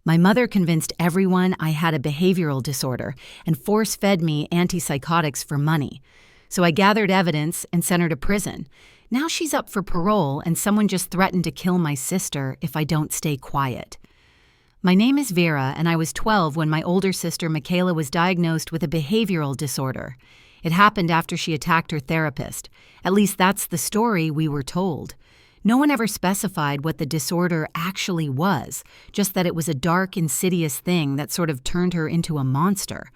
My mother convinced everyone I had a behavioral disorder and force-fed me antipsychotics for money. So I gathered evidence and sent her to prison. Now she's up for parole, and someone just threatened to kill my sister if I don't stay quiet. My name is Vera, and I was 12 when my older sister Michaela was diagnosed with a behavioral disorder. It happened after she attacked her therapist. At least that's the story we were told. No one ever specified what the disorder actually was, just that it was a dark, insidious thing that sort of turned her into a monster.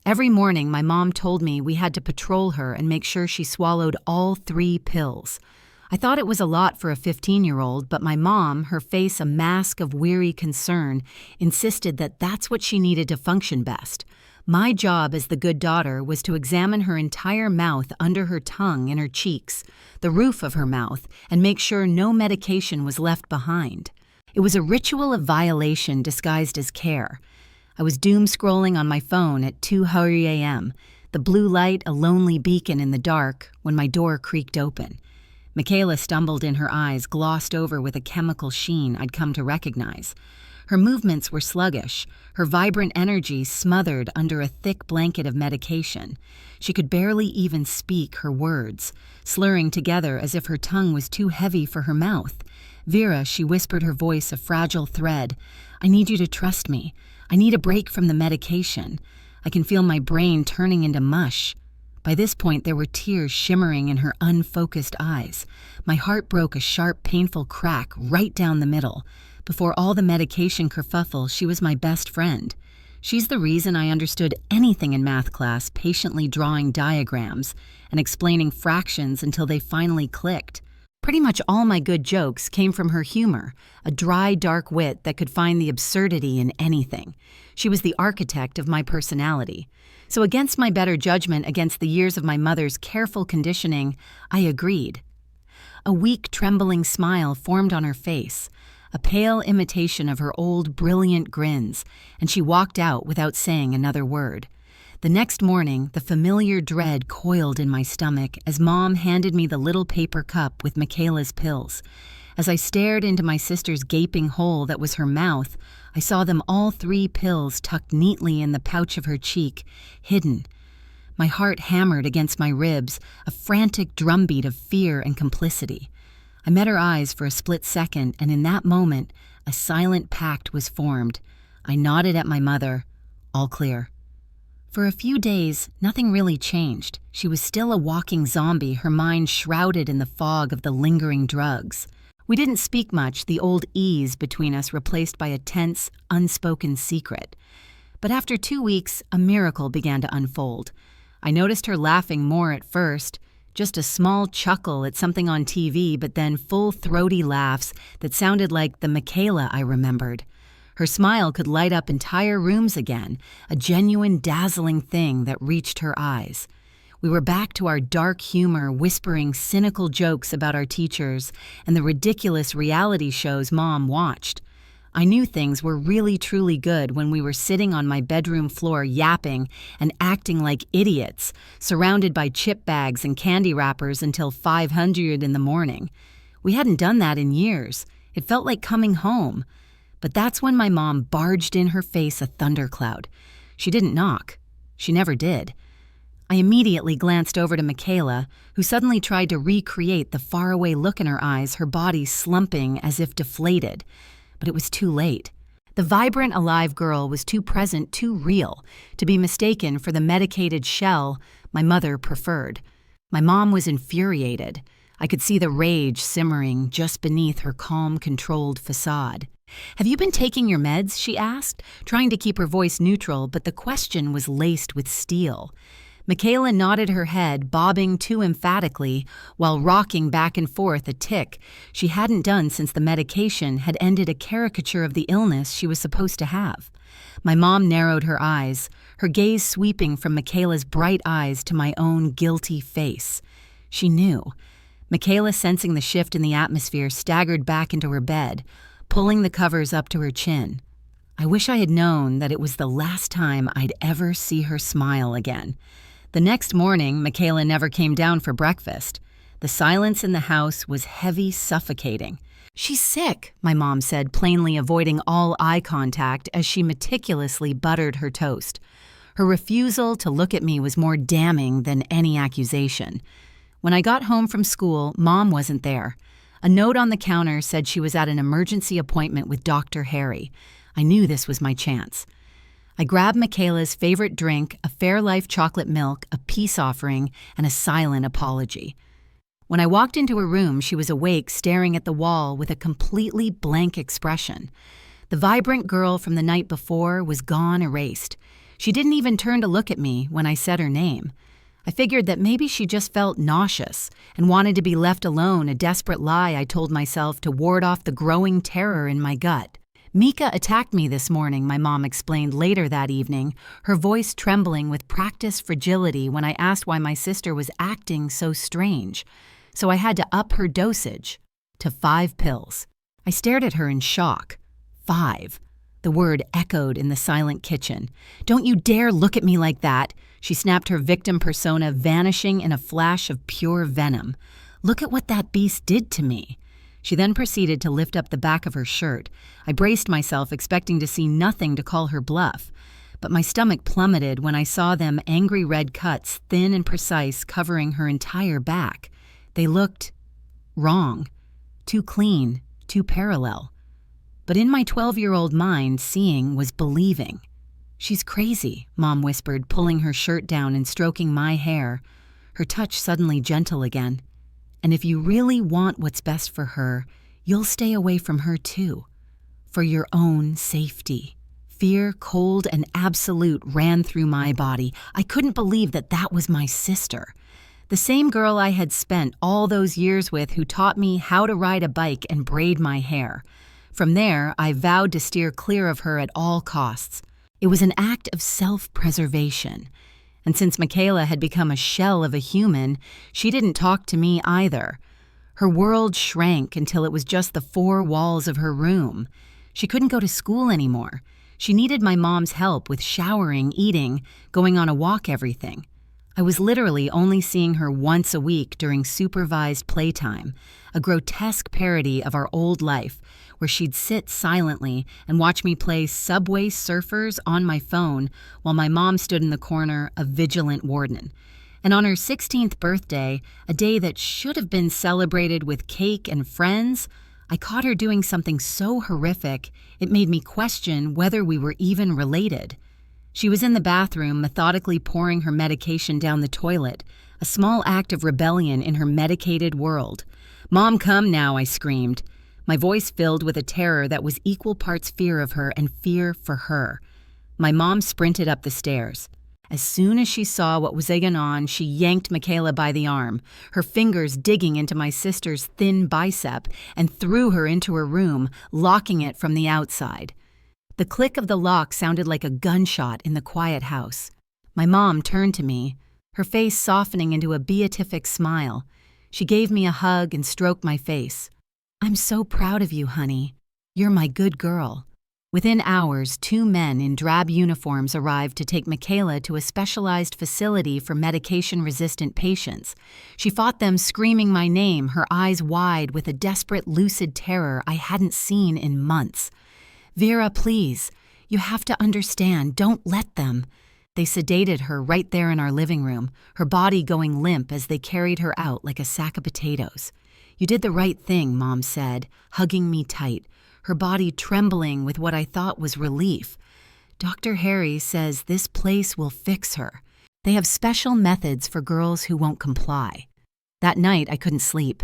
Every morning, my mom told me we had to patrol her and make sure she swallowed all 3 pills. I thought it was a lot for a 15-year-old, but my mom, her face a mask of weary concern, insisted that that's what she needed to function best. My job as the good daughter was to examine her entire mouth under her tongue and her cheeks, the roof of her mouth, and make sure no medication was left behind. It was a ritual of violation disguised as care. I was doom-scrolling on my phone at 2:30 a.m., the blue light a lonely beacon in the dark, when my door creaked open. Michaela stumbled in, her eyes glossed over with a chemical sheen I'd come to recognize. Her movements were sluggish, her vibrant energy smothered under a thick blanket of medication. She could barely even speak her words, slurring together as if her tongue was too heavy for her mouth. "Vera," she whispered, her voice a fragile thread, "I need you to trust me. I need a break from the medication. I can feel my brain turning into mush." By this point, there were tears shimmering in her unfocused eyes. My heart broke a sharp, painful crack right down the middle. Before all the medication kerfuffle, she was my best friend. She's the reason I understood anything in math class, patiently drawing diagrams and explaining fractions until they finally clicked. Pretty much all my good jokes came from her humor, a dry, dark wit that could find the absurdity in anything. She was the architect of my personality. So against my better judgment, against the years of my mother's careful conditioning, I agreed. A weak, trembling smile formed on her face, a pale imitation of her old, brilliant grins, and she walked out without saying another word. The next morning, the familiar dread coiled in my stomach as Mom handed me the little paper cup with Michaela's pills. As I stared into my sister's gaping hole that was her mouth, I saw them all 3 pills tucked neatly in the pouch of her cheek, hidden. My heart hammered against my ribs, a frantic drumbeat of fear and complicity. I met her eyes for a split second, and in that moment, a silent pact was formed. I nodded at my mother. All clear. For a few days, nothing really changed. She was still a walking zombie, her mind shrouded in the fog of the lingering drugs. We didn't speak much, the old ease between us replaced by a tense, unspoken secret. But after 2 weeks, a miracle began to unfold. I noticed her laughing more at first, just a small chuckle at something on TV, but then full throaty laughs that sounded like the Michaela I remembered. Her smile could light up entire rooms again, a genuine, dazzling thing that reached her eyes. We were back to our dark humor, whispering cynical jokes about our teachers and the ridiculous reality shows Mom watched. I knew things were really truly good when we were sitting on my bedroom floor yapping and acting like idiots, surrounded by chip bags and candy wrappers until 500 in the morning. We hadn't done that in years. It felt like coming home. But that's when my mom barged in, her face a thundercloud. She didn't knock. She never did. I immediately glanced over to Michaela, who suddenly tried to recreate the faraway look in her eyes, her body slumping as if deflated. But it was too late. The vibrant, alive girl was too present, too real, to be mistaken for the medicated shell my mother preferred. My mom was infuriated. I could see the rage simmering just beneath her calm, controlled facade. "Have you been taking your meds?" she asked, trying to keep her voice neutral, but the question was laced with steel. Michaela nodded her head, bobbing too emphatically, while rocking back and forth a tic she hadn't done since the medication had ended a caricature of the illness she was supposed to have. My mom narrowed her eyes, her gaze sweeping from Michaela's bright eyes to my own guilty face. She knew. Michaela, sensing the shift in the atmosphere, staggered back into her bed, pulling the covers up to her chin. I wish I had known that it was the last time I'd ever see her smile again. The next morning, Michaela never came down for breakfast. The silence in the house was heavy, suffocating. "She's sick," my mom said, plainly avoiding all eye contact as she meticulously buttered her toast. Her refusal to look at me was more damning than any accusation. When I got home from school, Mom wasn't there. A note on the counter said she was at an emergency appointment with Dr. Harry. I knew this was my chance. I grabbed Michaela's favorite drink, a Fairlife chocolate milk, a peace offering, and a silent apology. When I walked into her room, she was awake, staring at the wall with a completely blank expression. The vibrant girl from the night before was gone, erased. She didn't even turn to look at me when I said her name. I figured that maybe she just felt nauseous and wanted to be left alone, a desperate lie I told myself to ward off the growing terror in my gut. "Mika attacked me this morning," my mom explained later that evening, her voice trembling with practiced fragility when I asked why my sister was acting so strange. So I had to up her dosage to 5 pills. I stared at her in shock. 5. The word echoed in the silent kitchen. "Don't you dare look at me like that!" She snapped, her victim persona vanishing in a flash of pure venom. "Look at what that beast did to me." She then proceeded to lift up the back of her shirt. I braced myself, expecting to see nothing to call her bluff. But my stomach plummeted when I saw them angry red cuts, thin and precise, covering her entire back. They looked wrong, too clean, too parallel. But in my 12-year-old mind, seeing was believing. "She's crazy," Mom whispered, pulling her shirt down and stroking my hair, her touch suddenly gentle again. "And if you really want what's best for her, you'll stay away from her too. For your own safety." Fear, cold and absolute, ran through my body. I couldn't believe that that was my sister. The same girl I had spent all those years with, who taught me how to ride a bike and braid my hair. From there, I vowed to steer clear of her at all costs. It was an act of self-preservation. And since Michaela had become a shell of a human, she didn't talk to me either. Her world shrank until it was just the 4 walls of her room. She couldn't go to school anymore. She needed my mom's help with showering, eating, going on a walk, everything. I was literally only seeing her once a week during supervised playtime, a grotesque parody of our old life, where she'd sit silently and watch me play Subway Surfers on my phone while my mom stood in the corner, a vigilant warden. And on her 16th birthday, a day that should have been celebrated with cake and friends, I caught her doing something so horrific it made me question whether we were even related. She was in the bathroom, methodically pouring her medication down the toilet, a small act of rebellion in her medicated world. "Mom, come now," I screamed, my voice filled with a terror that was equal parts fear of her and fear for her. My mom sprinted up the stairs. As soon as she saw what was going on, she yanked Michaela by the arm, her fingers digging into my sister's thin bicep, and threw her into her room, locking it from the outside. The click of the lock sounded like a gunshot in the quiet house. My mom turned to me, her face softening into a beatific smile. She gave me a hug and stroked my face. "I'm so proud of you, honey. You're my good girl." Within hours, 2 men in drab uniforms arrived to take Michaela to a specialized facility for medication-resistant patients. She fought them, screaming my name, her eyes wide with a desperate, lucid terror I hadn't seen in months. "Vera, please. You have to understand. Don't let them." They sedated her right there in our living room, her body going limp as they carried her out like a sack of potatoes. "You did the right thing," Mom said, hugging me tight, her body trembling with what I thought was relief. "Dr. Harry says this place will fix her. They have special methods for girls who won't comply." That night, I couldn't sleep.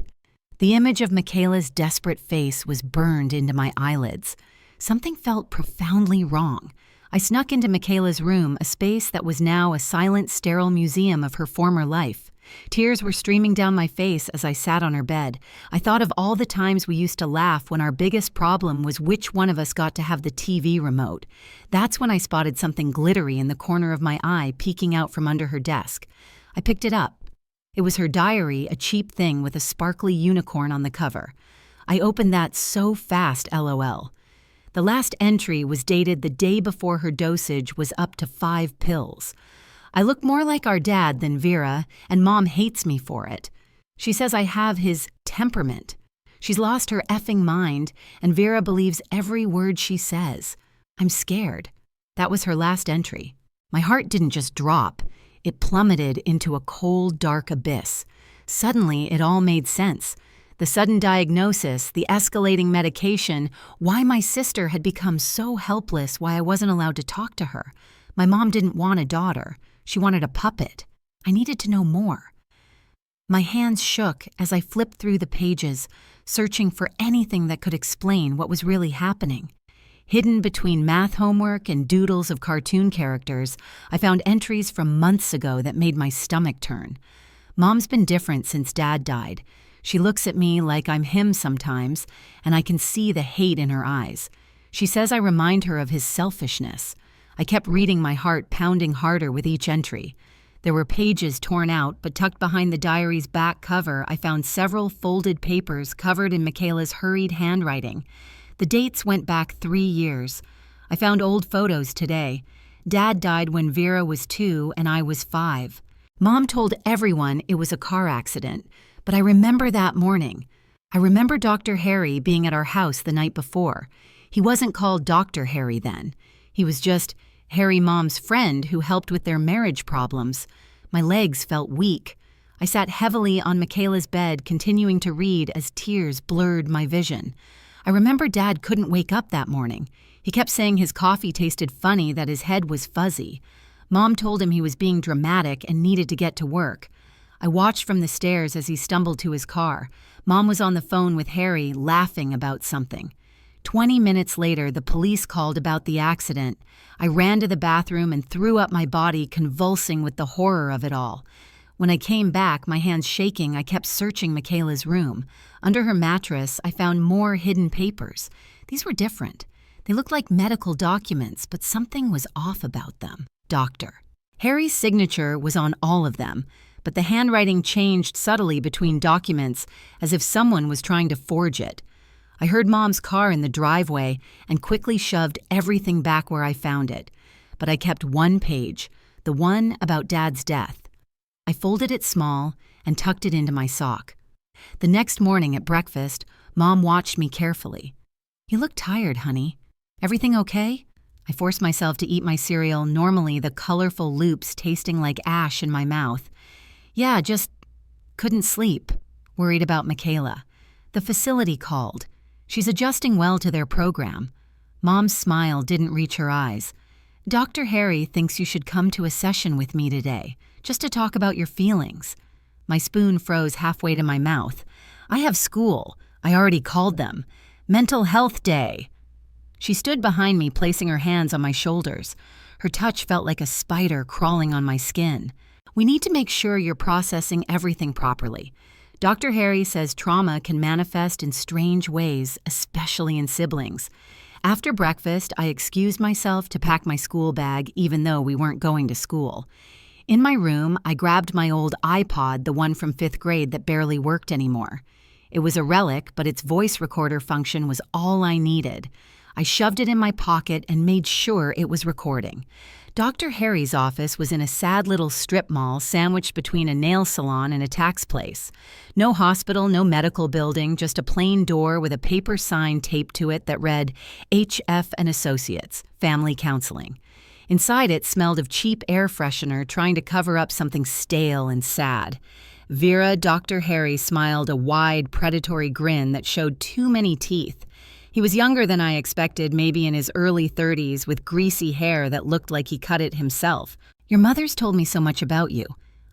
The image of Michaela's desperate face was burned into my eyelids. Something felt profoundly wrong. I snuck into Michaela's room, a space that was now a silent, sterile museum of her former life. Tears were streaming down my face as I sat on her bed. I thought of all the times we used to laugh when our biggest problem was which one of us got to have the TV remote. That's when I spotted something glittery in the corner of my eye peeking out from under her desk. I picked it up. It was her diary, a cheap thing with a sparkly unicorn on the cover. I opened that so fast, LOL. The last entry was dated the day before her dosage was up to 5 pills. I look more like our dad than Vera, and Mom hates me for it. She says I have his temperament. She's lost her effing mind, and Vera believes every word she says. I'm scared. That was her last entry. My heart didn't just drop. It plummeted into a cold, dark abyss. Suddenly, it all made sense. The sudden diagnosis, the escalating medication, why my sister had become so helpless, why I wasn't allowed to talk to her. My mom didn't want a daughter. She wanted a puppet. I needed to know more. My hands shook as I flipped through the pages, searching for anything that could explain what was really happening. Hidden between math homework and doodles of cartoon characters, I found entries from months ago that made my stomach turn. Mom's been different since Dad died. She looks at me like I'm him sometimes, and I can see the hate in her eyes. She says I remind her of his selfishness. I kept reading, my heart pounding harder with each entry. There were pages torn out, but tucked behind the diary's back cover, I found several folded papers covered in Michaela's hurried handwriting. The dates went back 3 years. I found old photos today. Dad died when Vera was 2 and I was 5. Mom told everyone it was a car accident, but I remember that morning. I remember Dr. Harry being at our house the night before. He wasn't called Dr. Harry then. He was just Harry Mom's friend who helped with their marriage problems. My legs felt weak. I sat heavily on Michaela's bed, continuing to read as tears blurred my vision. I remember Dad couldn't wake up that morning. He kept saying his coffee tasted funny, that his head was fuzzy. Mom told him he was being dramatic and needed to get to work. I watched from the stairs as he stumbled to his car. Mom was on the phone with Harry, laughing about something. 20 minutes later, the police called about the accident. I ran to the bathroom and threw up my body, convulsing with the horror of it all. When I came back, my hands shaking, I kept searching Michaela's room. Under her mattress, I found more hidden papers. These were different. They looked like medical documents, but something was off about them. Doctor. Harry's signature was on all of them, but the handwriting changed subtly between documents, as if someone was trying to forge it. I heard Mom's car in the driveway and quickly shoved everything back where I found it. But I kept one page, the one about Dad's death. I folded it small and tucked it into my sock. The next morning at breakfast, Mom watched me carefully. "You look tired, honey. Everything okay?" I forced myself to eat my cereal, normally the colorful loops tasting like ash in my mouth. "Yeah, just couldn't sleep. Worried about Michaela. The facility called. She's adjusting well to their program." Mom's smile didn't reach her eyes. "Dr. Harry thinks you should come to a session with me today, just to talk about your feelings." My spoon froze halfway to my mouth. "I have school. I already called them. Mental Health Day." She stood behind me, placing her hands on my shoulders. Her touch felt like a spider crawling on my skin. "We need to make sure you're processing everything properly. Dr. Harry says trauma can manifest in strange ways, especially in siblings." After breakfast, I excused myself to pack my school bag, even though we weren't going to school. In my room, I grabbed my old iPod, the one from 5th grade that barely worked anymore. It was a relic, but its voice recorder function was all I needed. I shoved it in my pocket and made sure it was recording. Dr. Harry's office was in a sad little strip mall sandwiched between a nail salon and a tax place. No hospital, no medical building, just a plain door with a paper sign taped to it that read, "H.F. and Associates, Family Counseling." Inside it smelled of cheap air freshener trying to cover up something stale and sad. Vera, Dr. Harry smiled a wide, predatory grin that showed too many teeth. He was younger than I expected, maybe in his early 30s, with greasy hair that looked like he cut it himself. "Your mother's told me so much about you."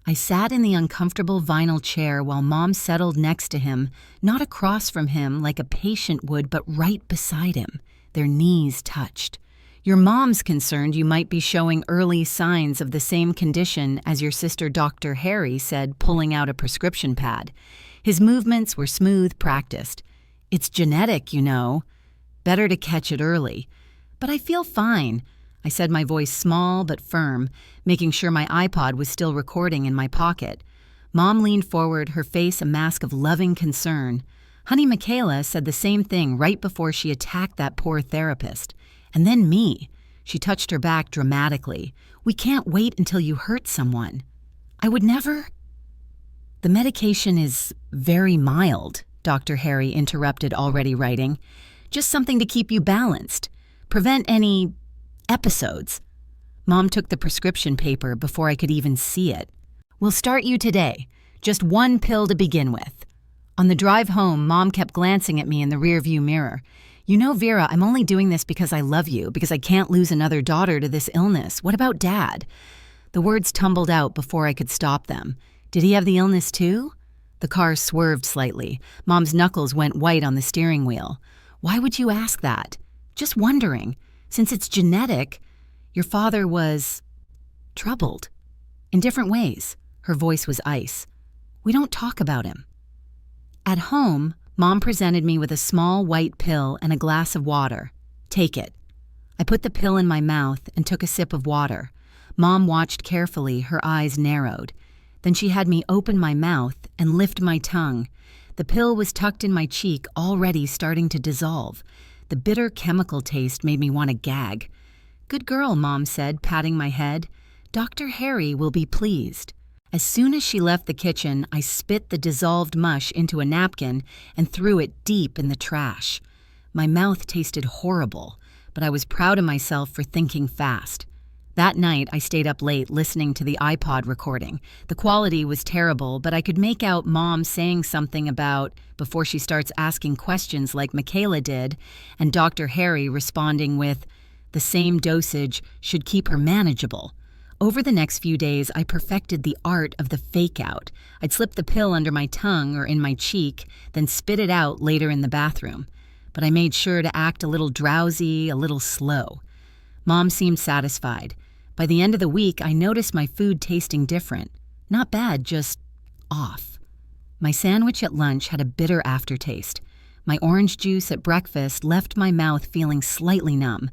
I sat in the uncomfortable vinyl chair while Mom settled next to him, not across from him like a patient would, but right beside him. Their knees touched. "Your mom's concerned you might be showing early signs of the same condition as your sister Dr. Harry," said, pulling out a prescription pad. His movements were smooth, practiced. "It's genetic, you know. Better to catch it early." "But I feel fine," I said, my voice small but firm, making sure my iPod was still recording in my pocket. Mom leaned forward, her face a mask of loving concern. Honey Michaela said the same thing right before she attacked that poor therapist. And then me. She touched her back dramatically. "We can't wait until you hurt someone." "I would never." "The medication is very mild," Dr. Harry interrupted, already writing. Just something to keep you balanced. Prevent any episodes. Mom took the prescription paper before I could even see it. We'll start you today. Just one pill to begin with. On the drive home, Mom kept glancing at me in the rearview mirror. You know, Vera, I'm only doing this because I love you, because I can't lose another daughter to this illness. What about Dad? The words tumbled out before I could stop them. Did he have the illness too? The car swerved slightly. Mom's knuckles went white on the steering wheel. Why would you ask that? Just wondering. Since it's genetic, your father was troubled. In different ways. Her voice was ice. We don't talk about him. At home, Mom presented me with a small white pill and a glass of water. Take it. I put the pill in my mouth and took a sip of water. Mom watched carefully, her eyes narrowed. Then she had me open my mouth and lift my tongue. The pill was tucked in my cheek, already starting to dissolve. The bitter chemical taste made me want to gag. Good girl, Mom said, patting my head. Dr. Harry will be pleased. As soon as she left the kitchen, I spit the dissolved mush into a napkin and threw it deep in the trash. My mouth tasted horrible, but I was proud of myself for thinking fast. That night, I stayed up late listening to the iPod recording. The quality was terrible, but I could make out Mom saying something about, before she starts asking questions like Michaela did, and Dr. Harry responding with, the same dosage should keep her manageable. Over the next few days, I perfected the art of the fake-out. I'd slip the pill under my tongue or in my cheek, then spit it out later in the bathroom. But I made sure to act a little drowsy, a little slow. Mom seemed satisfied. By the end of the week, I noticed my food tasting different. Not bad, just off. My sandwich at lunch had a bitter aftertaste. My orange juice at breakfast left my mouth feeling slightly numb.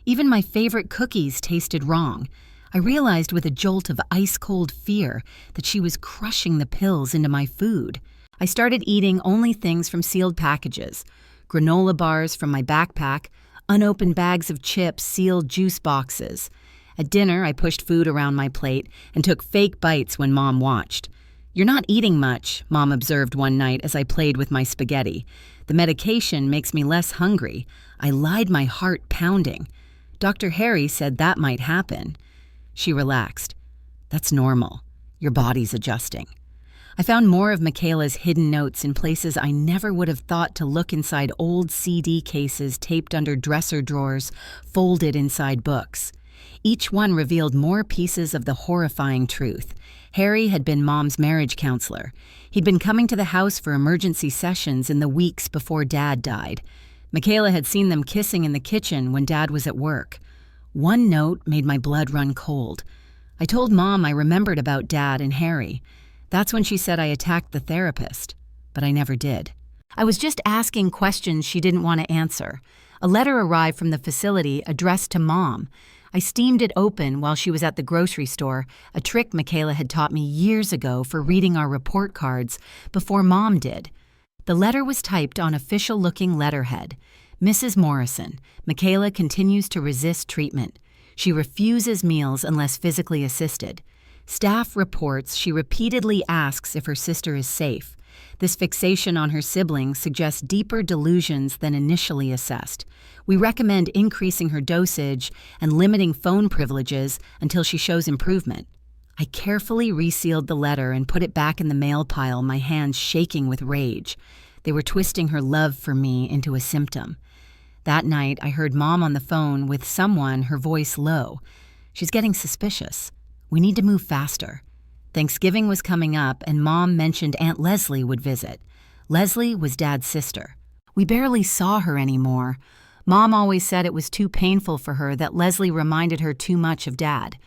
Even my favorite cookies tasted wrong. I realized with a jolt of ice-cold fear that she was crushing the pills into my food. I started eating only things from sealed packages, granola bars from my backpack, unopened bags of chips, sealed juice boxes. At dinner, I pushed food around my plate and took fake bites when Mom watched. You're not eating much, Mom observed one night as I played with my spaghetti. The medication makes me less hungry. I lied, my heart pounding. Dr. Harry said that might happen. She relaxed. That's normal. Your body's adjusting. I found more of Michaela's hidden notes in places I never would have thought to look inside old CD cases taped under dresser drawers, folded inside books. Each one revealed more pieces of the horrifying truth. Harry had been Mom's marriage counselor. He'd been coming to the house for emergency sessions in the weeks before Dad died. Michaela had seen them kissing in the kitchen when Dad was at work. One note made my blood run cold. I told Mom I remembered about Dad and Harry. That's when she said I attacked the therapist, but I never did. I was just asking questions she didn't want to answer. A letter arrived from the facility addressed to Mom. I steamed it open while she was at the grocery store, a trick Michaela had taught me years ago for reading our report cards before Mom did. The letter was typed on official-looking letterhead. Mrs. Morrison, Michaela continues to resist treatment. She refuses meals unless physically assisted. Staff reports she repeatedly asks if her sister is safe. This fixation on her siblings suggests deeper delusions than initially assessed. We recommend increasing her dosage and limiting phone privileges until she shows improvement. I carefully resealed the letter and put it back in the mail pile, my hands shaking with rage. They were twisting her love for me into a symptom. That night, I heard Mom on the phone with someone, her voice low. She's getting suspicious. We need to move faster. Thanksgiving was coming up, and Mom mentioned Aunt Leslie would visit. Leslie was Dad's sister. We barely saw her anymore. Mom always said it was too painful for her that Leslie reminded her too much of Dad.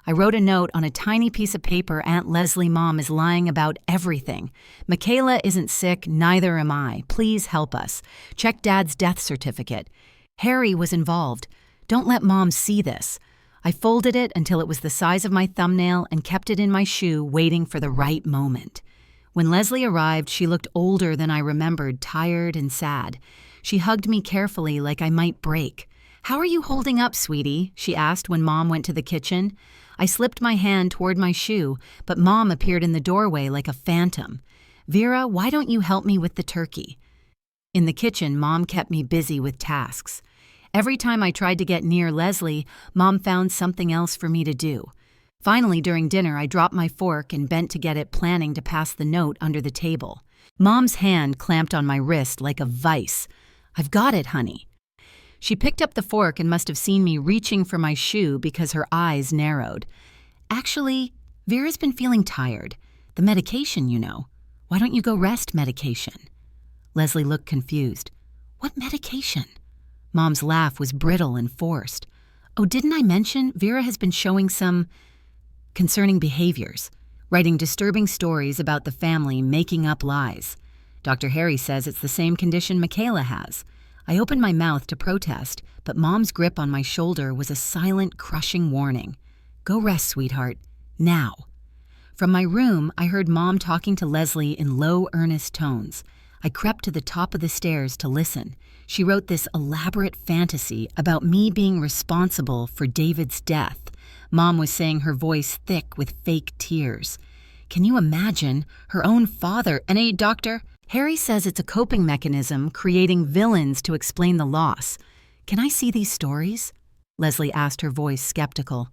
I wrote a note on a tiny piece of paper. Aunt Leslie, Mom is lying about everything. Michaela isn't sick, neither am I. Please help us. Check Dad's death certificate. Harry was involved. Don't let Mom see this. I folded it until it was the size of my thumbnail and kept it in my shoe, waiting for the right moment. When Leslie arrived, she looked older than I remembered, tired and sad. She hugged me carefully like I might break. How are you holding up, sweetie? She asked when Mom went to the kitchen. I slipped my hand toward my shoe, but Mom appeared in the doorway like a phantom. "Vera, why don't you help me with the turkey?" In the kitchen, Mom kept me busy with tasks. Every time I tried to get near Leslie, Mom found something else for me to do. Finally, during dinner, I dropped my fork and bent to get it, planning to pass the note under the table. Mom's hand clamped on my wrist like a vice. "I've got it, honey." She picked up the fork and must have seen me reaching for my shoe because her eyes narrowed. "Actually, Vera's been feeling tired. The medication, you know. Why don't you go rest, medication?" Leslie looked confused. "What medication?" Mom's laugh was brittle and forced. "Oh, didn't I mention Vera has been showing some concerning behaviors, writing disturbing stories about the family, making up lies. Dr. Harry says it's the same condition Michaela has." I opened my mouth to protest, but Mom's grip on my shoulder was a silent, crushing warning. "Go rest, sweetheart. Now." From my room, I heard Mom talking to Leslie in low, earnest tones. I crept to the top of the stairs to listen. She wrote this elaborate fantasy about me being responsible for David's death. Mom was saying, her voice thick with fake tears. Can you imagine? Her own father, "N.A. doctor? Harry says it's a coping mechanism, creating villains to explain the loss. Can I see these stories?" Leslie asked, her voice skeptical.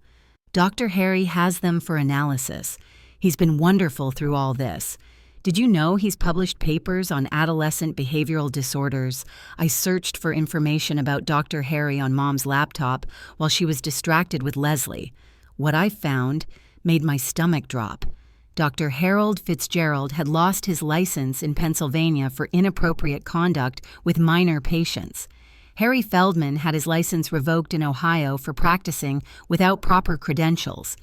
"Dr. Harry has them for analysis. He's been wonderful through all this. Did you know he's published papers on adolescent behavioral disorders?" I searched for information about Dr. Harry on Mom's laptop while she was distracted with Leslie. What I found made my stomach drop. Dr. Harold Fitzgerald had lost his license in Pennsylvania for inappropriate conduct with minor patients. Harry Feldman had his license revoked in Ohio for practicing without proper credentials.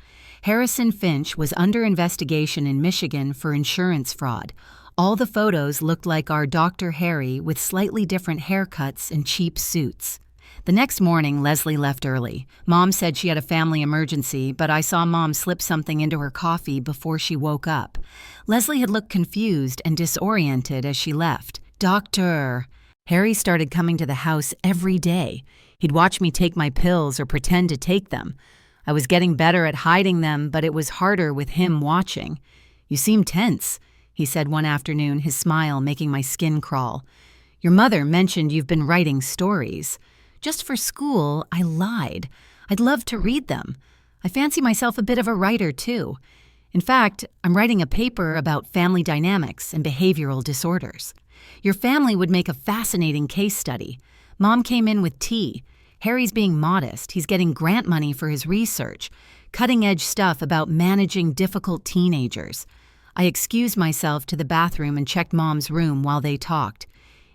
Harrison Finch was under investigation in Michigan for insurance fraud. All the photos looked like our Dr. Harry with slightly different haircuts and cheap suits. The next morning, Leslie left early. Mom said she had a family emergency, but I saw Mom slip something into her coffee before she woke up. Leslie had looked confused and disoriented as she left. "Doctor." Harry started coming to the house every day. He'd watch me take my pills or pretend to take them. I was getting better at hiding them, but it was harder with him watching. "You seem tense," he said one afternoon, his smile making my skin crawl. "Your mother mentioned you've been writing stories." "Just for school, I lied. I'd love to read them. I fancy myself a bit of a writer, too. In fact, I'm writing a paper about family dynamics and behavioral disorders. Your family would make a fascinating case study. Mom came in with tea. Harry's being modest. He's getting grant money for his research, cutting-edge stuff about managing difficult teenagers." I excused myself to the bathroom and checked Mom's room while they talked.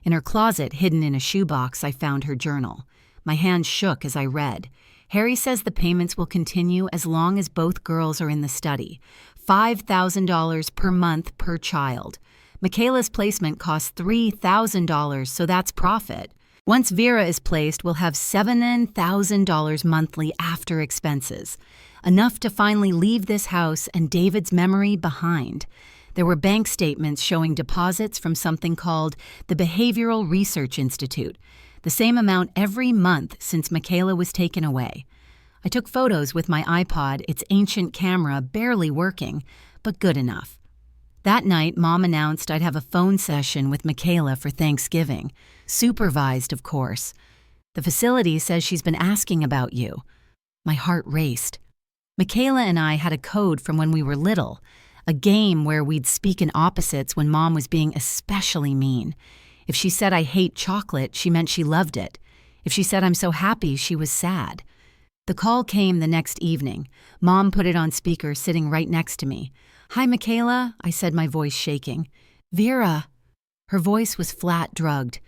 In her closet, hidden in a shoebox, I found her journal. My hand shook as I read. "Harry says the payments will continue as long as both girls are in the study. $5,000 per month per child. Michaela's placement costs $3,000, so that's profit. Once Vera is placed, we'll have $7,000 monthly after expenses. Enough to finally leave this house and David's memory behind." There were bank statements showing deposits from something called the Behavioral Research Institute, the same amount every month since Michaela was taken away. I took photos with my iPod, its ancient camera barely working, but good enough. That night, Mom announced I'd have a phone session with Michaela for Thanksgiving. Supervised, of course. "The facility says she's been asking about you." My heart raced. Michaela and I had a code from when we were little, a game where we'd speak in opposites when Mom was being especially mean. If she said I hate chocolate, she meant she loved it. If she said I'm so happy, she was sad. The call came the next evening. Mom put it on speaker, sitting right next to me. "Hi, Michaela," I said, my voice shaking. "Vera." Her voice was flat, drugged.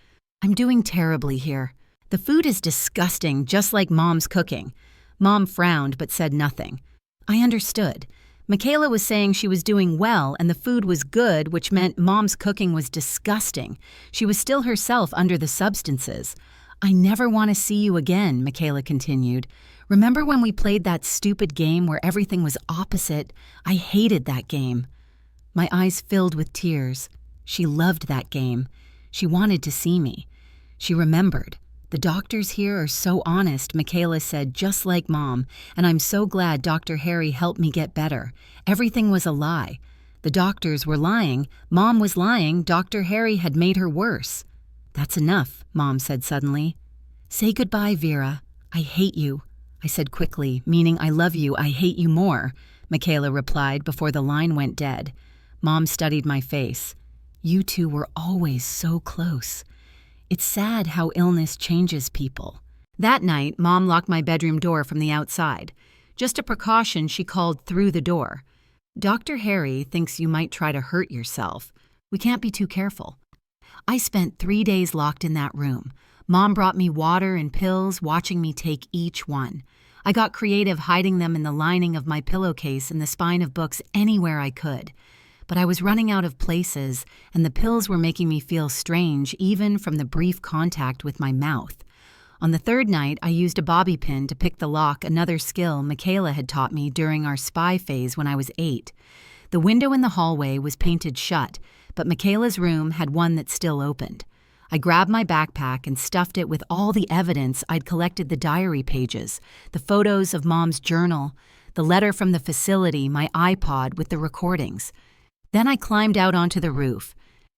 "I'm doing terribly here. The food is disgusting, just like Mom's cooking." Mom frowned but said nothing. I understood. Michaela was saying she was doing well and the food was good, which meant Mom's cooking was disgusting. She was still herself under the substances. "I never want to see you again," Michaela continued. "Remember when we played that stupid game where everything was opposite? I hated that game." My eyes filled with tears. She loved that game. She wanted to see me. She remembered. "The doctors here are so honest," Michaela said, "just like Mom, and I'm so glad Dr. Harry helped me get better. Everything was a lie." The doctors were lying. Mom was lying. Dr. Harry had made her worse. That's enough, Mom said suddenly. Say goodbye, Vera. I hate you. I said quickly, meaning I love you, I hate you more, Michaela replied before the line went dead. Mom studied my face. You two were always so close. It's sad how illness changes people. That night, Mom locked my bedroom door from the outside. Just a precaution, she called through the door. Dr. Harry thinks you might try to hurt yourself. We can't be too careful. I spent 3 days locked in that room. Mom brought me water and pills, watching me take each one. I got creative hiding them in the lining of my pillowcase and the spine of books anywhere I could. But I was running out of places, and the pills were making me feel strange even from the brief contact with my mouth. On the third night, I used a bobby pin to pick the lock, another skill Michaela had taught me during our spy phase when I was 8. The window in the hallway was painted shut, but Michaela's room had one that still opened. I grabbed my backpack and stuffed it with all the evidence I'd collected, the diary pages, the photos of Mom's journal, the letter from the facility, my iPod with the recordings. Then I climbed out onto the roof.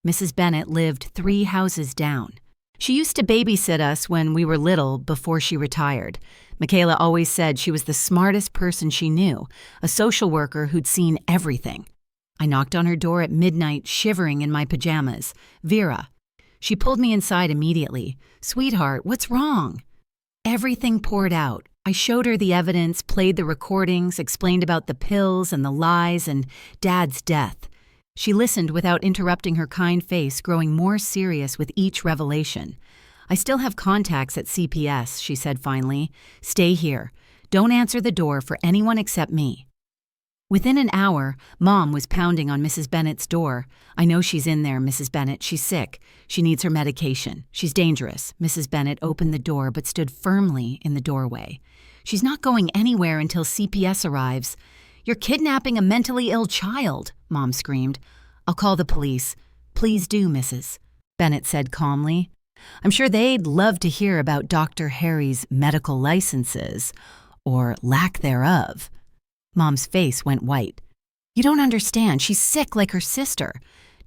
Mrs. Bennett lived 3 houses down. She used to babysit us when we were little before she retired. Michaela always said she was the smartest person she knew, a social worker who'd seen everything. I knocked on her door at midnight, shivering in my pajamas. Vera. She pulled me inside immediately. Sweetheart, what's wrong? Everything poured out. I showed her the evidence, played the recordings, explained about the pills and the lies and Dad's death. She listened without interrupting, her kind face growing more serious with each revelation. I still have contacts at CPS, she said finally. Stay here. Don't answer the door for anyone except me. Within an hour, Mom was pounding on Mrs. Bennett's door. I know she's in there, Mrs. Bennett. She's sick. She needs her medication. She's dangerous. Mrs. Bennett opened the door but stood firmly in the doorway. She's not going anywhere until CPS arrives. You're kidnapping a mentally ill child, Mom screamed. I'll call the police. Please do, Mrs. Bennett said calmly. I'm sure they'd love to hear about Dr. Harry's medical licenses, or lack thereof. Mom's face went white. You don't understand. She's sick like her sister.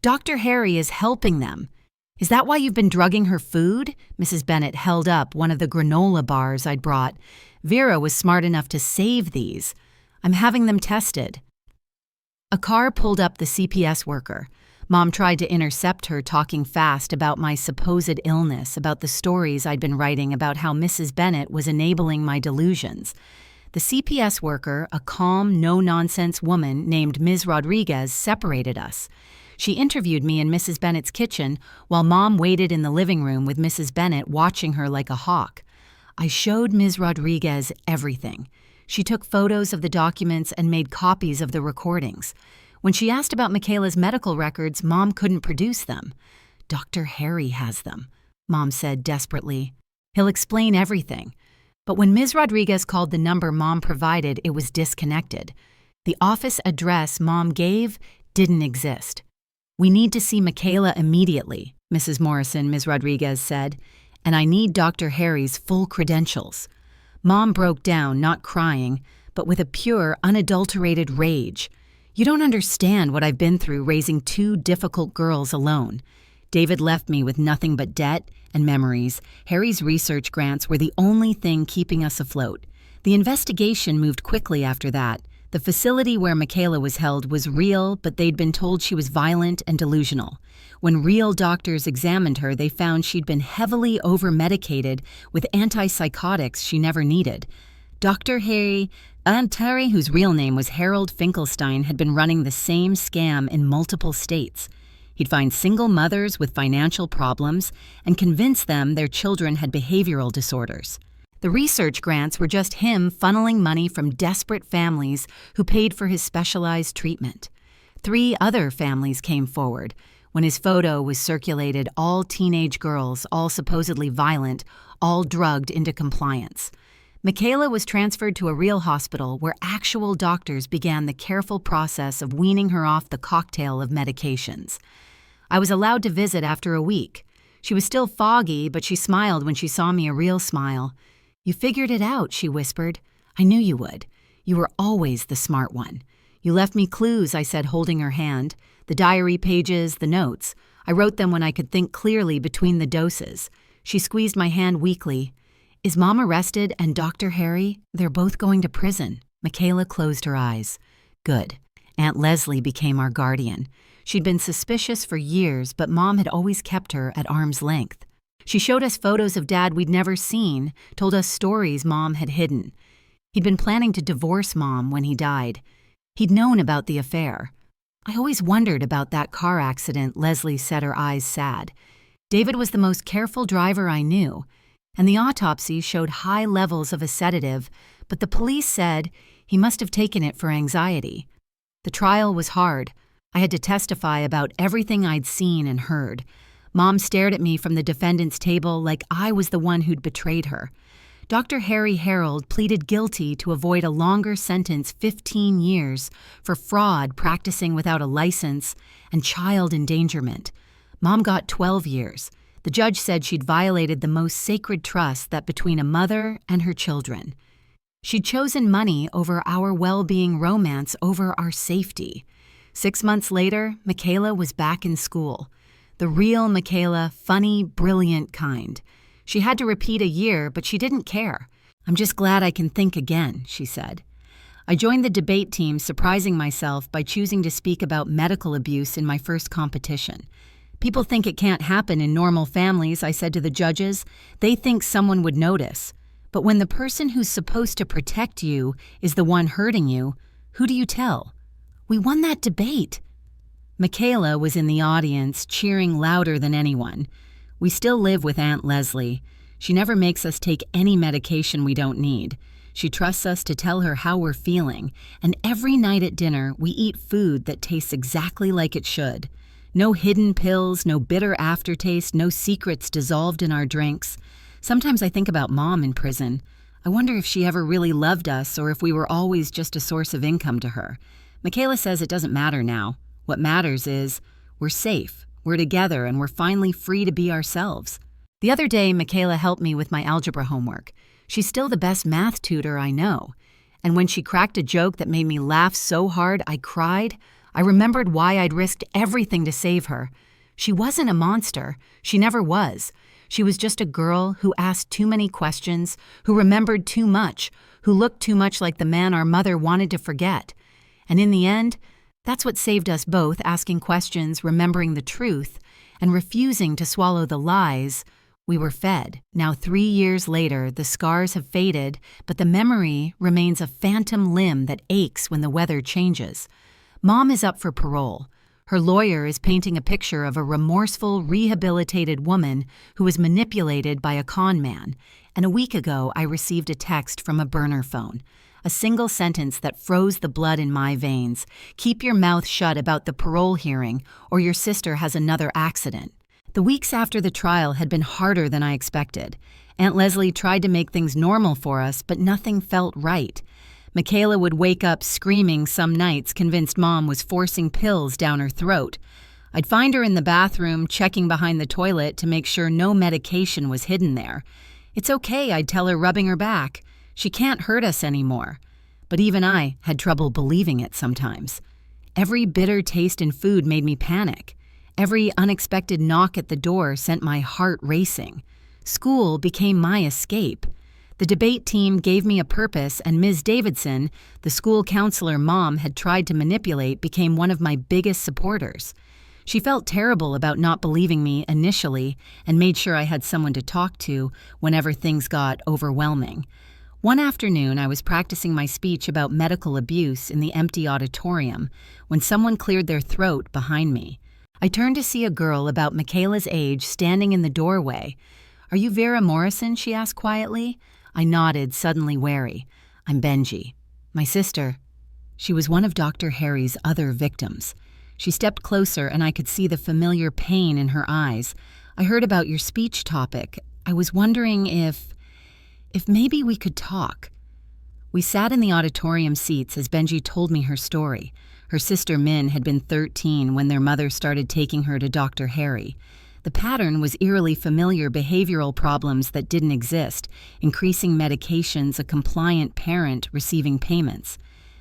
Dr. Harry is helping them. Is that why you've been drugging her food? Mrs. Bennett held up one of the granola bars I'd brought. Vera was smart enough to save these. I'm having them tested. A car pulled up the CPS worker. Mom tried to intercept her, talking fast about my supposed illness, about the stories I'd been writing about how Mrs. Bennett was enabling my delusions. The CPS worker, a calm, no-nonsense woman named Ms. Rodriguez, separated us. She interviewed me in Mrs. Bennett's kitchen while Mom waited in the living room with Mrs. Bennett watching her like a hawk. I showed Ms. Rodriguez everything. She took photos of the documents and made copies of the recordings. When she asked about Michaela's medical records, Mom couldn't produce them. Dr. Harry has them, Mom said desperately. He'll explain everything. But when Ms. Rodriguez called the number Mom provided, it was disconnected. The office address Mom gave didn't exist. We need to see Michaela immediately, Mrs. Morrison, Ms. Rodriguez said, and I need Dr. Harry's full credentials. Mom broke down, not crying, but with a pure, unadulterated rage. You don't understand what I've been through raising 2 difficult girls alone. David left me with nothing but debt and memories. Harry's research grants were the only thing keeping us afloat. The investigation moved quickly after that. The facility where Michaela was held was real, but they'd been told she was violent and delusional. When real doctors examined her, they found she'd been heavily over-medicated with antipsychotics she never needed. Dr. Harry, whose real name was Harold Finkelstein, had been running the same scam in multiple states. He'd find single mothers with financial problems and convince them their children had behavioral disorders. The research grants were just him funneling money from desperate families who paid for his specialized treatment. 3 other families came forward. When his photo was circulated, all teenage girls, all supposedly violent, all drugged into compliance. Michaela was transferred to a real hospital where actual doctors began the careful process of weaning her off the cocktail of medications. I was allowed to visit after a week. She was still foggy, but she smiled when she saw me, a real smile. You figured it out, she whispered. I knew you would. You were always the smart one. "You left me clues," I said, holding her hand. "The diary pages, the notes. I wrote them when I could think clearly between the doses." She squeezed my hand weakly. "Is Mom arrested and Dr. Harry? They're both going to prison." Michaela closed her eyes. "Good." Aunt Leslie became our guardian. She'd been suspicious for years, but Mom had always kept her at arm's length. She showed us photos of Dad we'd never seen, told us stories Mom had hidden. He'd been planning to divorce Mom when he died. He'd known about the affair. "I always wondered about that car accident," Leslie said, her eyes sad. "David was the most careful driver I knew, and the autopsy showed high levels of a sedative, but the police said he must have taken it for anxiety. The trial was hard. I had to testify about everything I'd seen and heard. Mom stared at me from the defendant's table like I was the one who'd betrayed her. Dr. Harry Harold pleaded guilty to avoid a longer sentence, 15 years, for fraud, practicing without a license, and child endangerment. Mom got 12 years. The judge said she'd violated the most sacred trust that between a mother and her children. She'd chosen money over our well-being, romance over our safety. 6 months later, Michaela was back in school. The real Michaela, funny, brilliant kind. She had to repeat a year, but she didn't care. "I'm just glad I can think again," she said. I joined the debate team, surprising myself by choosing to speak about medical abuse in my first competition. "People think it can't happen in normal families," I said to the judges. "They think someone would notice. But when the person who's supposed to protect you is the one hurting you, who do you tell?" We won that debate. Michaela was in the audience, cheering louder than anyone. We still live with Aunt Leslie. She never makes us take any medication we don't need. She trusts us to tell her how we're feeling, and every night at dinner, we eat food that tastes exactly like it should. No hidden pills, no bitter aftertaste, no secrets dissolved in our drinks. Sometimes I think about Mom in prison. I wonder if she ever really loved us or if we were always just a source of income to her. Michaela says it doesn't matter now. What matters is we're safe, we're together, and we're finally free to be ourselves. The other day, Michaela helped me with my algebra homework. She's still the best math tutor I know. And when she cracked a joke that made me laugh so hard I cried, I remembered why I'd risked everything to save her. She wasn't a monster. She never was. She was just a girl who asked too many questions, who remembered too much, who looked too much like the man our mother wanted to forget. And in the end, that's what saved us both, asking questions, remembering the truth, and refusing to swallow the lies we were fed. Now, 3 years later, the scars have faded, but the memory remains a phantom limb that aches when the weather changes. Mom is up for parole. Her lawyer is painting a picture of a remorseful, rehabilitated woman who was manipulated by a con man. And a week ago, I received a text from a burner phone. A single sentence that froze the blood in my veins. "Keep your mouth shut about the parole hearing, or your sister has another accident." The weeks after the trial had been harder than I expected. Aunt Leslie tried to make things normal for us, but nothing felt right. Michaela would wake up screaming some nights, convinced Mom was forcing pills down her throat. I'd find her in the bathroom, checking behind the toilet to make sure no medication was hidden there. "It's okay," I'd tell her, rubbing her back. "She can't hurt us anymore." But even I had trouble believing it sometimes. Every bitter taste in food made me panic. Every unexpected knock at the door sent my heart racing. School became my escape. The debate team gave me a purpose, and Ms. Davidson, the school counselor Mom had tried to manipulate, became one of my biggest supporters. She felt terrible about not believing me initially and made sure I had someone to talk to whenever things got overwhelming. One afternoon, I was practicing my speech about medical abuse in the empty auditorium when someone cleared their throat behind me. I turned to see a girl about Michaela's age standing in the doorway. "Are you Vera Morrison?" she asked quietly. I nodded, suddenly wary. "I'm Benji." "My sister." She was one of Dr. Harry's other victims. She stepped closer, and I could see the familiar pain in her eyes. "I heard about your speech topic. I was wondering if maybe we could talk." We sat in the auditorium seats as Benji told me her story. Her sister Min had been 13 when their mother started taking her to Dr. Harry. The pattern was eerily familiar: behavioral problems that didn't exist, increasing medications, a compliant parent receiving payments.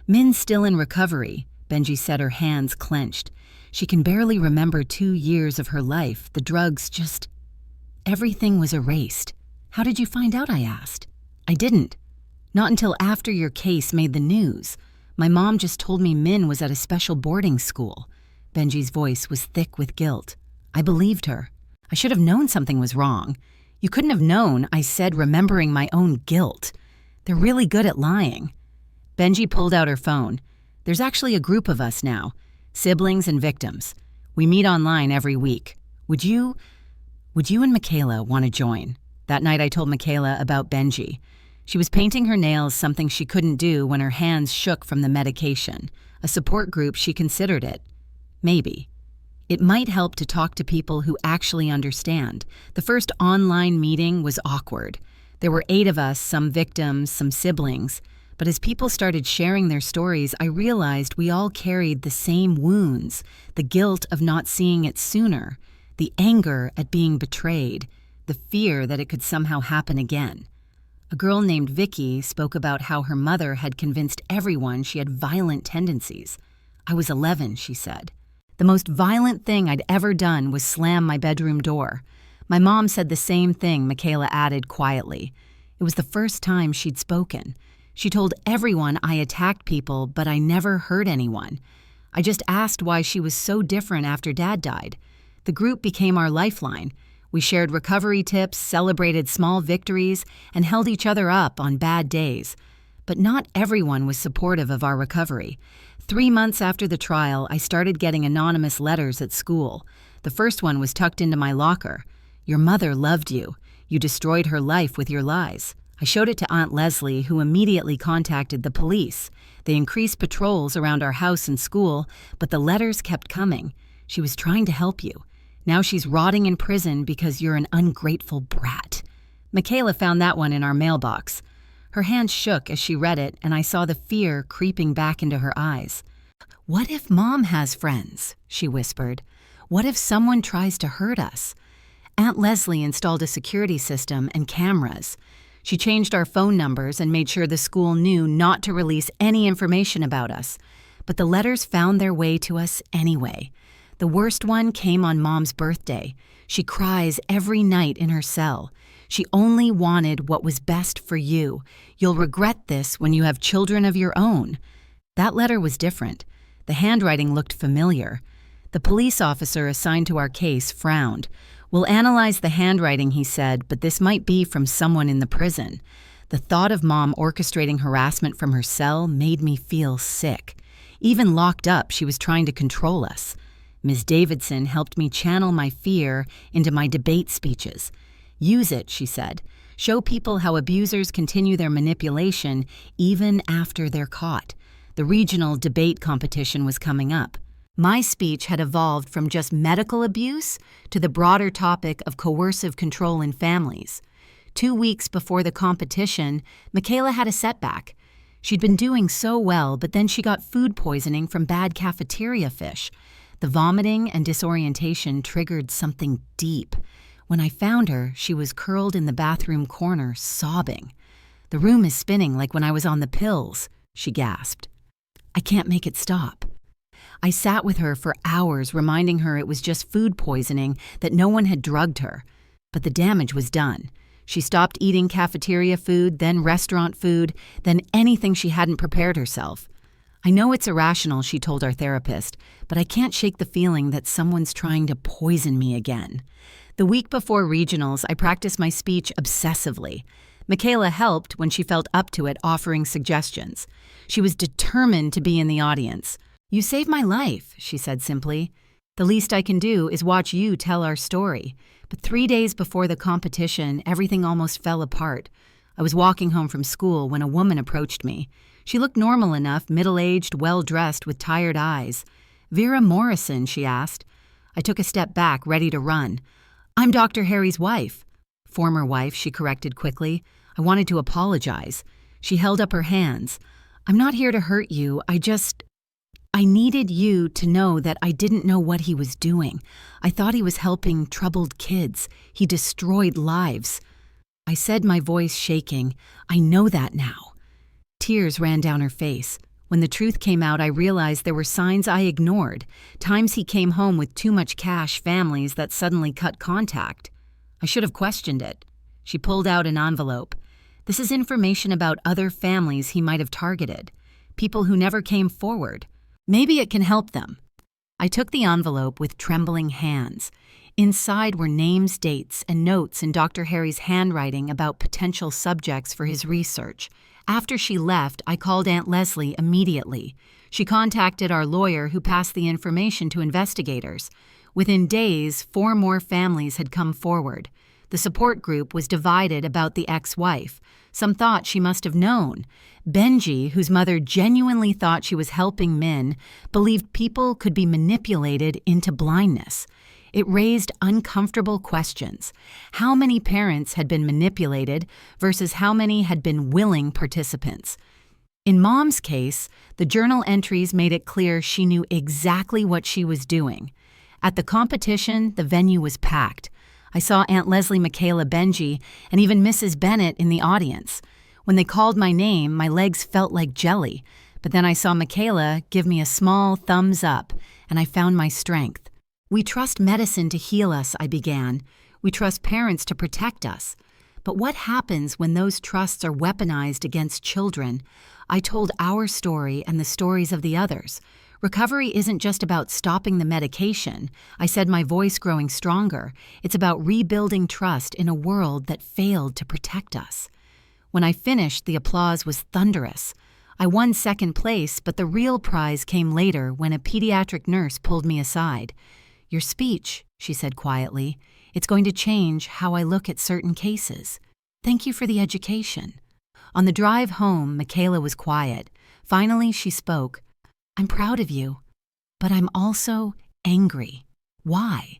Min's still in recovery. Benji said, her hands clenched. She can barely remember 2 years of her life. The drugs just... Everything was erased. How did you find out, I asked. I didn't. Not until after your case made the news. My mom just told me Min was at a special boarding school. Benji's voice was thick with guilt. I believed her. I should have known something was wrong. You couldn't have known, I said, remembering my own guilt. They're really good at lying. Benji pulled out her phone. There's actually a group of us now, siblings and victims. We meet online every week. Would you and Michaela want to join? That night I told Michaela about Benji. She was painting her nails, something she couldn't do when her hands shook from the medication. A support group, she considered it. Maybe. It might help to talk to people who actually understand. The first online meeting was awkward. There were 8 of us, some victims, some siblings. But as people started sharing their stories, I realized we all carried the same wounds, the guilt of not seeing it sooner, the anger at being betrayed, the fear that it could somehow happen again. A girl named Vicky spoke about how her mother had convinced everyone she had violent tendencies. I was 11, she said. The most violent thing I'd ever done was slam my bedroom door. My mom said the same thing, Michaela added quietly. It was the first time she'd spoken. She told everyone I attacked people, but I never hurt anyone. I just asked why she was so different after Dad died. The group became our lifeline. We shared recovery tips, celebrated small victories, and held each other up on bad days. But not everyone was supportive of our recovery. 3 months after the trial, I started getting anonymous letters at school. The first one was tucked into my locker. Your mother loved you. You destroyed her life with your lies. I showed it to Aunt Leslie, who immediately contacted the police. They increased patrols around our house and school, but the letters kept coming. She was trying to help you. Now she's rotting in prison because you're an ungrateful brat. Michaela found that one in our mailbox. Her hands shook as she read it, and I saw the fear creeping back into her eyes. What if Mom has friends? She whispered. What if someone tries to hurt us? Aunt Leslie installed a security system and cameras. She changed our phone numbers and made sure the school knew not to release any information about us. But the letters found their way to us anyway. The worst one came on Mom's birthday. She cries every night in her cell. She only wanted what was best for you. You'll regret this when you have children of your own. That letter was different. The handwriting looked familiar. The police officer assigned to our case frowned. We'll analyze the handwriting, he said, but this might be from someone in the prison. The thought of Mom orchestrating harassment from her cell made me feel sick. Even locked up, she was trying to control us. Ms. Davidson helped me channel my fear into my debate speeches. Use it, she said. Show people how abusers continue their manipulation even after they're caught. The regional debate competition was coming up. My speech had evolved from just medical abuse to the broader topic of coercive control in families. 2 weeks before the competition, Michaela had a setback. She'd been doing so well, but then she got food poisoning from bad cafeteria fish. The vomiting and disorientation triggered something deep. When I found her, she was curled in the bathroom corner, sobbing. The room is spinning like when I was on the pills, she gasped. I can't make it stop. I sat with her for hours, reminding her it was just food poisoning, that no one had drugged her. But the damage was done. She stopped eating cafeteria food, then restaurant food, then anything she hadn't prepared herself. I know it's irrational, she told our therapist, but I can't shake the feeling that someone's trying to poison me again. The week before regionals, I practiced my speech obsessively. Michaela helped when she felt up to it, offering suggestions. She was determined to be in the audience. You saved my life, she said simply. The least I can do is watch you tell our story. But 3 days before the competition, everything almost fell apart. I was walking home from school when a woman approached me. She looked normal enough, middle-aged, well-dressed, with tired eyes. Vera Morrison, she asked. I took a step back, ready to run. I'm Dr. Harry's wife. Former wife, she corrected quickly. I wanted to apologize. She held up her hands. I'm not here to hurt you. I needed you to know that I didn't know what he was doing. I thought he was helping troubled kids. He destroyed lives. I said, my voice shaking, I know that now. Tears ran down her face. When the truth came out, I realized there were signs I ignored, times he came home with too much cash, families that suddenly cut contact. I should have questioned it. She pulled out an envelope. This is information about other families he might have targeted, people who never came forward. Maybe it can help them. I took the envelope with trembling hands. Inside were names, dates, and notes in Dr. Harry's handwriting about potential subjects for his research. After she left, I called Aunt Leslie immediately. She contacted our lawyer, who passed the information to investigators. Within days, 4 more families had come forward. The support group was divided about the ex-wife. Some thought she must have known. Benji, whose mother genuinely thought she was helping Min, believed people could be manipulated into blindness. It raised uncomfortable questions. How many parents had been manipulated versus how many had been willing participants? In Mom's case, the journal entries made it clear she knew exactly what she was doing. At the competition, the venue was packed. I saw Aunt Leslie, Michaela, Benji, and even Mrs. Bennett in the audience. When they called my name, my legs felt like jelly. But then I saw Michaela give me a small thumbs up, and I found my strength. We trust medicine to heal us, I began. We trust parents to protect us. But what happens when those trusts are weaponized against children? I told our story and the stories of the others. Recovery isn't just about stopping the medication, I said, my voice growing stronger. It's about rebuilding trust in a world that failed to protect us. When I finished, the applause was thunderous. I won second place, but the real prize came later when a pediatric nurse pulled me aside. "Your speech," she said quietly, "it's going to change how I look at certain cases. Thank you for the education." On the drive home, Michaela was quiet. Finally, she spoke. "I'm proud of you, but I'm also angry." "Why?"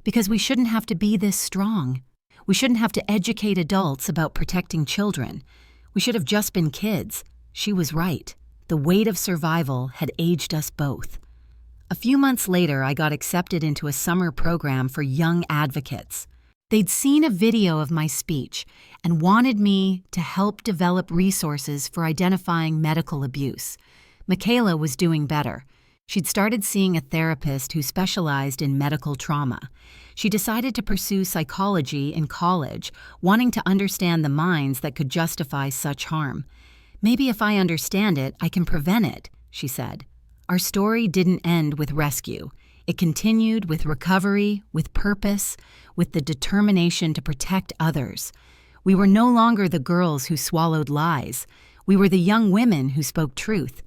"Because we shouldn't have to be this strong. We shouldn't have to educate adults about protecting children. We should have just been kids." She was right. The weight of survival had aged us both. A few months later, I got accepted into a summer program for young advocates. They'd seen a video of my speech and wanted me to help develop resources for identifying medical abuse. Michaela was doing better. She'd started seeing a therapist who specialized in medical trauma. She decided to pursue psychology in college, wanting to understand the minds that could justify such harm. "Maybe if I understand it, I can prevent it," she said. Our story didn't end with rescue. It continued with recovery, with purpose, with the determination to protect others. We were no longer the girls who swallowed lies. We were the young women who spoke truth.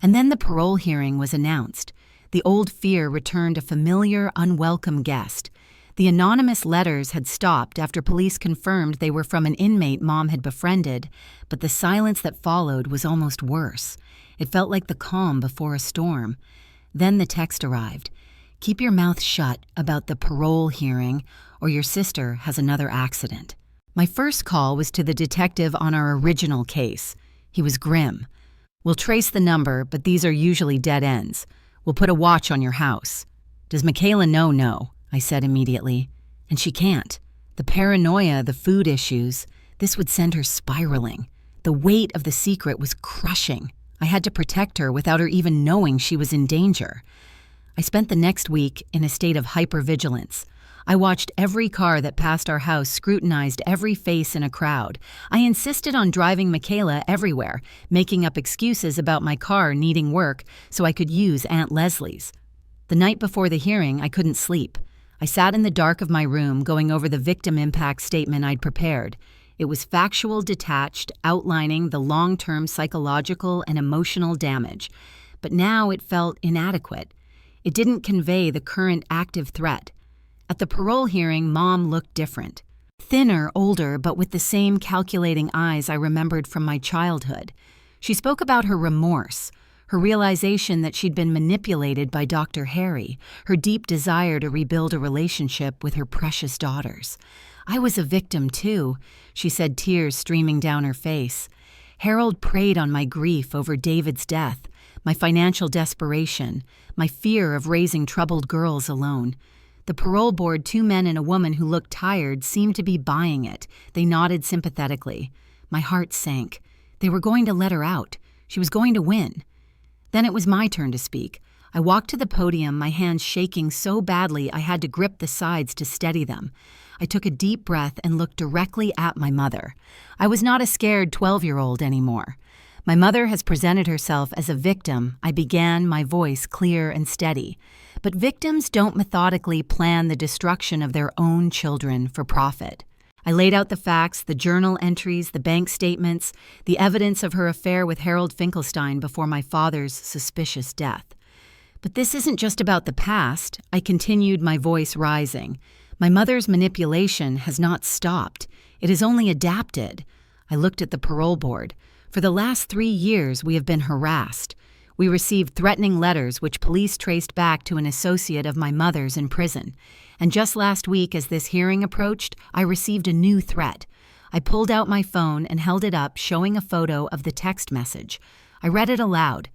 And then the parole hearing was announced. The old fear returned a familiar, unwelcome guest. The anonymous letters had stopped after police confirmed they were from an inmate Mom had befriended, but the silence that followed was almost worse. It felt like the calm before a storm. Then the text arrived. "Keep your mouth shut about the parole hearing, or your sister has another accident." My first call was to the detective on our original case. He was grim. "We'll trace the number, but these are usually dead ends. We'll put a watch on your house." "Does Michaela know?" "No," I said immediately. "And she can't. The paranoia, the food issues, this would send her spiraling. The weight of the secret was crushing. I had to protect her without her even knowing she was in danger." I spent the next week in a state of hypervigilance. I watched every car that passed our house, scrutinized every face in a crowd. I insisted on driving Michaela everywhere, making up excuses about my car needing work so I could use Aunt Leslie's. The night before the hearing, I couldn't sleep. I sat in the dark of my room going over the victim impact statement I'd prepared. It was factual, detached, outlining the long-term psychological and emotional damage. But now it felt inadequate. It didn't convey the current active threat. At the parole hearing, Mom looked different. Thinner, older, but with the same calculating eyes I remembered from my childhood. She spoke about her remorse, her realization that she'd been manipulated by Dr. Harry, her deep desire to rebuild a relationship with her precious daughters. "I was a victim, too," she said, tears streaming down her face. "Harold preyed on my grief over David's death, my financial desperation, my fear of raising troubled girls alone. The parole board, 2 men and a woman who looked tired, seemed to be buying it. They nodded sympathetically. My heart sank. They were going to let her out. She was going to win. Then it was my turn to speak. I walked to the podium, my hands shaking so badly I had to grip the sides to steady them. I took a deep breath and looked directly at my mother. I was not a scared 12-year-old anymore. My mother has presented herself as a victim, I began, my voice clear and steady. But victims don't methodically plan the destruction of their own children for profit. I laid out the facts, the journal entries, the bank statements, the evidence of her affair with Harold Finkelstein before my father's suspicious death. But this isn't just about the past, I continued, my voice rising. My mother's manipulation has not stopped. It has only adapted. I looked at the parole board. For the last 3 years, we have been harassed. We received threatening letters which police traced back to an associate of my mother's in prison. And just last week, as this hearing approached, I received a new threat. I pulled out my phone and held it up, showing a photo of the text message. I read it aloud.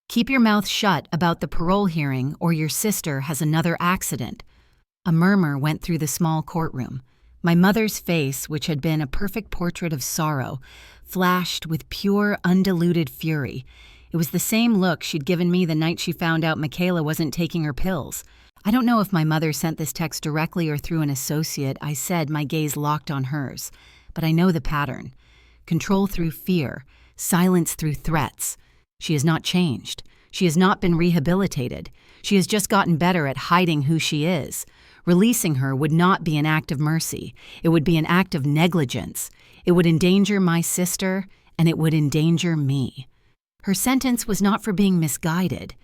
"Keep your mouth shut about the parole hearing or your sister has another accident." A murmur went through the small courtroom. My mother's face, which had been a perfect portrait of sorrow, flashed with pure, undiluted fury. It was the same look she'd given me the night she found out Michaela wasn't taking her pills. I don't know if my mother sent this text directly or through an associate, I said, my gaze locked on hers. But I know the pattern. Control through fear, silence through threats. She has not changed. She has not been rehabilitated. She has just gotten better at hiding who she is. Releasing her would not be an act of mercy. It would be an act of negligence. It would endanger my sister, and it would endanger me. Her sentence was not for being misguided.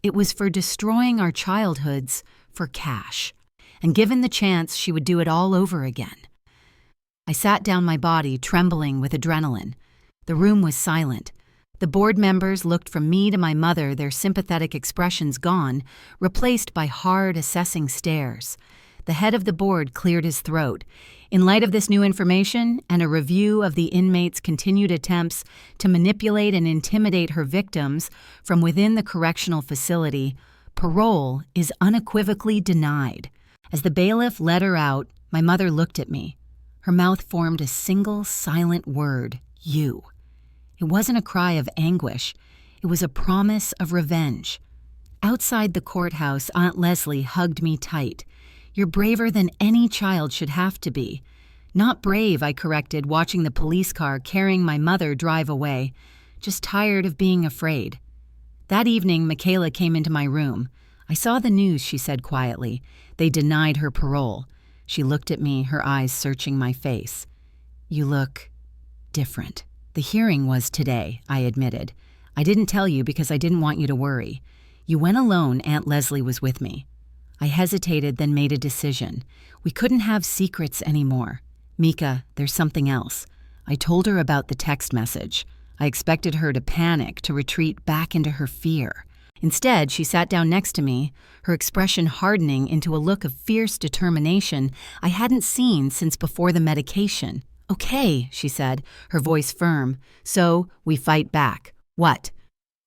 It was for destroying our childhoods for cash. And given the chance, she would do it all over again. I sat down, my body trembling with adrenaline. The room was silent. The board members looked from me to my mother, their sympathetic expressions gone, replaced by hard, assessing stares. The head of the board cleared his throat. In light of this new information and a review of the inmates' continued attempts to manipulate and intimidate her victims from within the correctional facility, parole is unequivocally denied. As the bailiff led her out, my mother looked at me. Her mouth formed a single silent word, "You." It wasn't a cry of anguish. It was a promise of revenge. Outside the courthouse, Aunt Leslie hugged me tight. "You're braver than any child should have to be." "Not brave," I corrected, watching the police car carrying my mother drive away. "Just tired of being afraid." That evening, Michaela came into my room. "I saw the news," she said quietly. "They denied her parole." She looked at me, her eyes searching my face. "You look different." "The hearing was today," I admitted. "I didn't tell you because I didn't want you to worry. You went alone. Aunt Leslie was with me." I hesitated, then made a decision. We couldn't have secrets anymore. "Mika, there's something else." I told her about the text message. I expected her to panic, to retreat back into her fear. Instead, she sat down next to me, her expression hardening into a look of fierce determination I hadn't seen since before the medication. "Okay," she said, her voice firm. "So, we fight back. What?"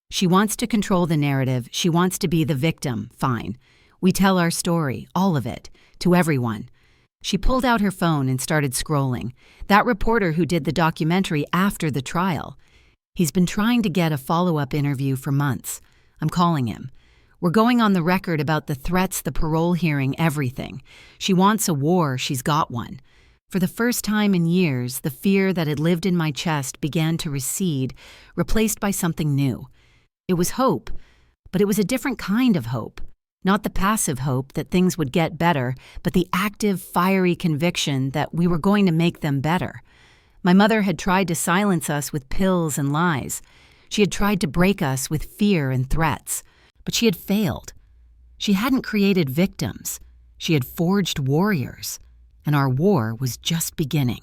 "She wants to control the narrative. She wants to be the victim. Fine. We tell our story, all of it, to everyone." She pulled out her phone and started scrolling. "That reporter who did the documentary after the trial. He's been trying to get a follow-up interview for months. I'm calling him. We're going on the record about the threats, the parole hearing, everything. She wants a war. She's got one." For the first time in years, the fear that had lived in my chest began to recede, replaced by something new. It was hope, but it was a different kind of hope. Not the passive hope that things would get better, but the active, fiery conviction that we were going to make them better. My mother had tried to silence us with pills and lies. She had tried to break us with fear and threats, but she had failed. She hadn't created victims. She had forged warriors. And our war was just beginning.